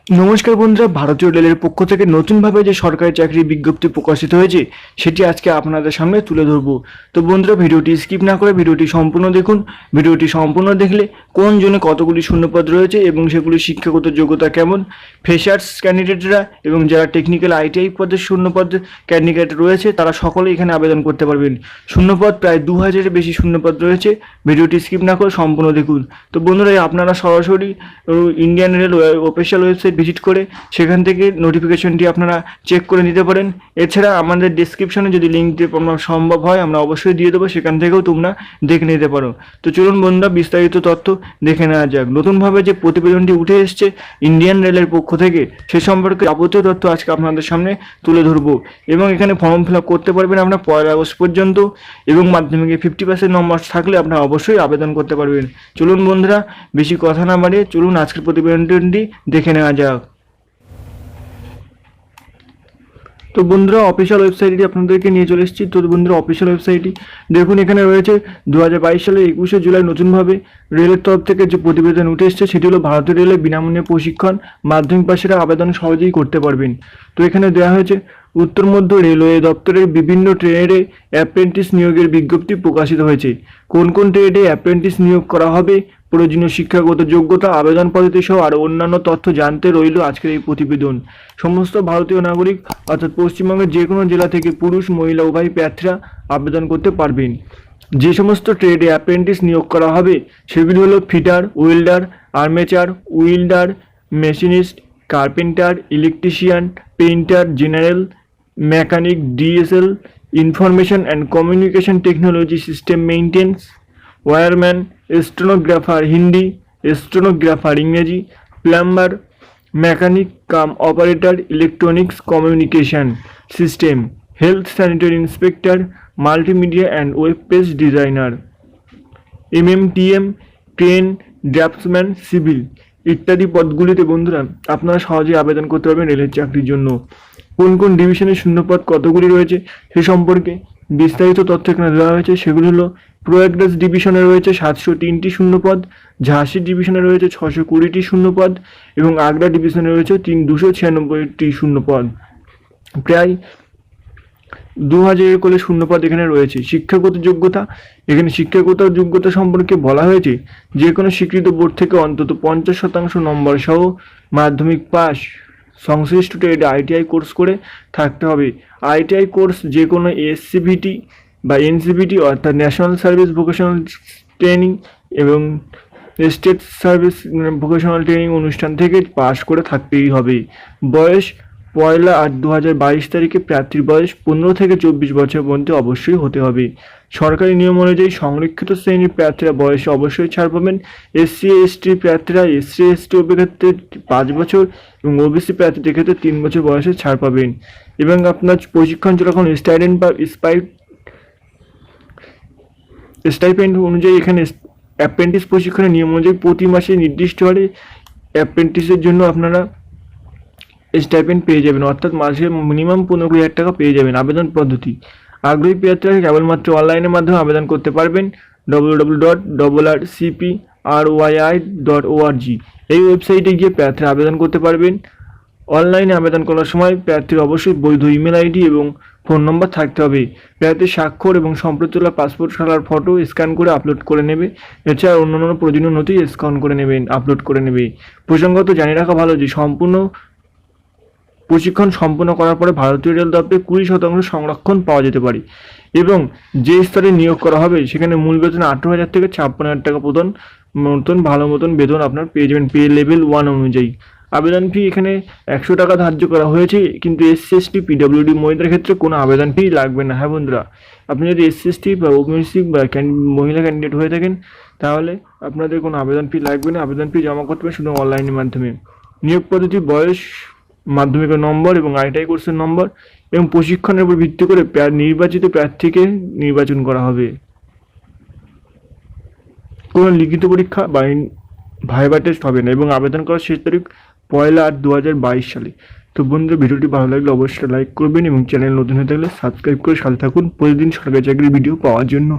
নমস্কার বন্ধুরা, ভারতীয় রেলের পক্ষ থেকে নতুনভাবে যে সরকারি চাকরির বিজ্ঞপ্তি প্রকাশিত হয়েছে সেটি আজকে আপনাদের সামনে তুলে ধরবো। তো বন্ধুরা, ভিডিওটি স্কিপ না করে ভিডিওটি সম্পূর্ণ দেখুন। ভিডিওটি সম্পূর্ণ দেখলে কোন জোনে কতগুলি শূন্যপদ রয়েছে এবং সেগুলির শিক্ষাগত যোগ্যতা কেমন, ফ্রেশার্স ক্যান্ডিডেটরা এবং যারা টেকনিক্যাল আইটিআই পদের শূন্যপদ ক্যান্ডিডেট রয়েছে তারা সকলেই এখানে আবেদন করতে পারবেন। শূন্যপদ প্রায় 2000-এর বেশি শূন্যপদ রয়েছে। ভিডিওটি স্কিপ না করে সম্পূর্ণ দেখুন। তো বন্ধুরা, আপনারা সরাসরি Indian rail official website visit করে সেখান থেকে নোটিফিকেশনটি আপনারা চেক করে নিতে পারেন। এছাড়া আমাদের ডেসক্রিপশনে যদি লিঙ্ক দিয়ে সম্ভব হয় আমরা অবশ্যই দিয়ে দেবো, সেখান থেকেও তোমরা দেখে নিতে পারো। তো চলুন বন্ধুরা, বিস্তারিত তথ্য দেখে নেওয়া যাক। নতুনভাবে যে প্রতিবেদনটি উঠে এসছে ইন্ডিয়ান রেলের পক্ষ থেকে সে সম্পর্কে যাবতীয় তথ্য আজকে আপনাদের সামনে তুলে ধরবো। এবং এখানে ফর্ম ফিল আপ করতে পারবেন আপনারা 1 আগস্ট পর্যন্ত, এবং মাধ্যমিকে 50% নম্বর থাকলে আপনারা অবশ্যই আবেদন করতে পারবেন। চলুন বন্ধুরা, বেশি কথা না বাড়িয়ে চলুন আজকের প্রতিবেদনটি দেখে নেওয়া যাক। তো বন্ধুরা, অফিসিয়াল ওয়েবসাইটটি আপনাদেরকে নিয়ে চলে এসেছি। তো বন্ধুরা, অফিসিয়াল ওয়েবসাইটটি দেখুন, এখানে রয়েছে 2022 সালের 21শে জুলাই নতুনভাবে রেলের তরফ থেকে যে প্রতিবেদন উঠে এসেছে সেটি হলো ভারতীয় রেলের বিনামূল্যে প্রশিক্ষণ, মাধ্যমিক পাশেরা আবেদন সহজেই করতে পারবেন। তো এখানে দেওয়া হয়েছে উত্তর মধ্য রেলওয়ে দপ্তরের বিভিন্ন ট্রেডে অ্যাপ্রেন্টিস নিয়োগের বিজ্ঞপ্তি প্রকাশিত হয়েছে। কোন কোন ট্রেডে অ্যাপ্রেন্টিস নিয়োগ করা হবে, প্রয়োজনীয় শিক্ষাগত যোগ্যতা, আবেদন পদ্ধতি সহ আরও অন্যান্য তথ্য জানতে রইল আজকের এই প্রতিবেদন। সমস্ত ভারতীয় নাগরিক অর্থাৎ পশ্চিমবঙ্গের যে কোনো জেলা থেকে পুরুষ মহিলা উভয় প্রার্থীরা আবেদন করতে পারবেন। যে সমস্ত ট্রেডে অ্যাপ্রেন্টিস নিয়োগ করা হবে সেগুলি হলো fitter, welder, armature, welder, machinist, carpenter, electrician, painter, general mechanic, DSL, information and communication technology system maintenance, wireman, stenographer Hindi, stenographer ইংরেজি, plumber, mechanic cum operator electronics communication system, health sanitary inspector, multimedia and web page designer, MMTM, train draughtsman, civil ইত্যাদি পদগুলিতে বন্ধুরা আপনারা সহজেই আবেদন করতে পারবেন রেলের চাকরির জন্য। কোন কোন ডিভিশনের শূন্যপদ কতগুলি রয়েছে সে সম্পর্কে বিস্তারিত তথ্য এখানে দেওয়া হয়েছে। সেগুলি হলো প্রয়াগরাজ ডিভিশনে রয়েছে 703টি শূন্যপদ, ঝাঁসি ডিভিশনে রয়েছে 620টি শূন্যপদ এবং আগ্রা ডিভিশনে রয়েছে 296টি শূন্যপদ। প্রায় 2000 কোলে শূন্যপদ এখানে রয়েছে। শিক্ষাগত যোগ্যতা, এখানে শিক্ষাগত যোগ্যতা সম্পর্কে বলা হয়েছে যে কোনো স্বীকৃত বোর্ড থেকে অন্তত 50% নম্বর সহ মাধ্যমিক পাস, সংশ্লিষ্ট ট্রেডে আইটিআই কোর্স করে থাকতে হবে। আইটিআই কোর্স যে কোনো এসসিভিটি বা এনসিভিটি অর্থাৎ ন্যাশনাল সার্ভিস ভোকেশনাল ট্রেনিং এবং স্টেট সার্ভিস ভোকেশনাল ট্রেনিং অনুষ্ঠান থেকে পাস করে থাকতেই হবে। বয়স 1/8/2022 তারিখে প্রার্থীর বয়স 15 থেকে 24 বছর পর্যন্ত অবশ্যই হতে হবে। সরকারি নিয়ম অনুযায়ী সংরক্ষিত শ্রেণীর প্রার্থীরা বয়সে অবশ্যই ছাড় পাবেন। এসসি এসটি প্রার্থীরা এসসি এসটি ক্ষেত্রে 5 বছর এবং ওবিসি প্রার্থীদের ক্ষেত্রে 3 বছর বয়সে ছাড় পাবেন। এবং আপনার প্রশিক্ষণ চলাকালীন স্টাইপেন্ড বা স্টাইপেন্ড অনুযায়ী এখানে অ্যাপ্রেন্টিস প্রশিক্ষণের নিয়ম অনুযায়ী প্রতি মাসে নির্দিষ্ট হারে অ্যাপ্রেন্টিসের জন্য আপনারা স্টাইপেন্ড পেয়ে যাবেন, অর্থাৎ মাসে মিনিমাম 15,000 টাকা পেয়ে যাবেন। আবেদন পদ্ধতি, আগ্রহী প্রার্থীরা কেবলমাত্র অনলাইনের মাধ্যমে আবেদন করতে পারবেন। www.rcpry.org এই ওয়েবসাইটে গিয়ে প্রার্থীরা আবেদন করতে পারবেন। অনলাইনে আবেদন করার সময় প্রার্থীর অবশ্যই বৈধ ইমেল আইডি এবং ফোন নম্বর থাকতে হবে। প্রার্থীর স্বাক্ষর এবং সম্প্রতি তোলা পাসপোর্ট সালার ফটো স্ক্যান করে আপলোড করে নেবে। এছাড়া অন্যান্য প্রয়োজনীয় নথি স্ক্যান করে নেবেন, আপলোড করে নেবে। প্রসঙ্গত জানিয়ে রাখা ভালো যে সম্পূর্ণ প্রশিক্ষণ সম্পন্ন করার পরে ভারতীয় রেল দপ্তরে 20% সংরক্ষণ পাওয়া যেতে পারে এবং যে স্তরে নিয়োগ করা হবে সেখানে মূল বেতন 18,000 থেকে 56,000 টাকা মতন ভালো মতন বেতন আপনার পেয়ে যাবেন পে লেভেল 1 অনুযায়ী। আবেদন ফি এখানে 100 টাকা ধার্য করা হয়েছে, কিন্তু এসসি এসটি পিডব্লিউডি মহিলাদের ক্ষেত্রে কোনো আবেদন ফি লাগবে না। হ্যাঁ বন্ধুরা, আপনি যদি এসসি এসটি বা ওবিসি বা মহিলা ক্যান্ডিডেট হয়ে থাকেন তাহলে আপনাদের কোনো আবেদন ফি লাগবে না। আবেদন ফি জমা করতে হবে শুধু অনলাইনের মাধ্যমে। নিয়োগ পদ্ধতি, বয়স, মাধ্যমিকের নম্বর এবং আইটিআই কোর্সের নম্বর এবং প্রশিক্ষণের উপর ভিত্তি করে নির্বাচিত প্রার্থীকে নির্বাচন করা হবে। কোনো লিখিত পরীক্ষা বা ভাইভা টেস্ট হবে না এবং আবেদন করার শেষ তারিখ 1/8/2022 সালে। তো বন্ধুরা, ভিডিওটি ভালো লাগলে অবশ্যই লাইক করবেন এবং চ্যানেল নতুন হয়ে থাকলে সাবস্ক্রাইব করে সাথে থাকুন প্রতিদিন সরকারি চাকরির ভিডিও পাওয়ার জন্য।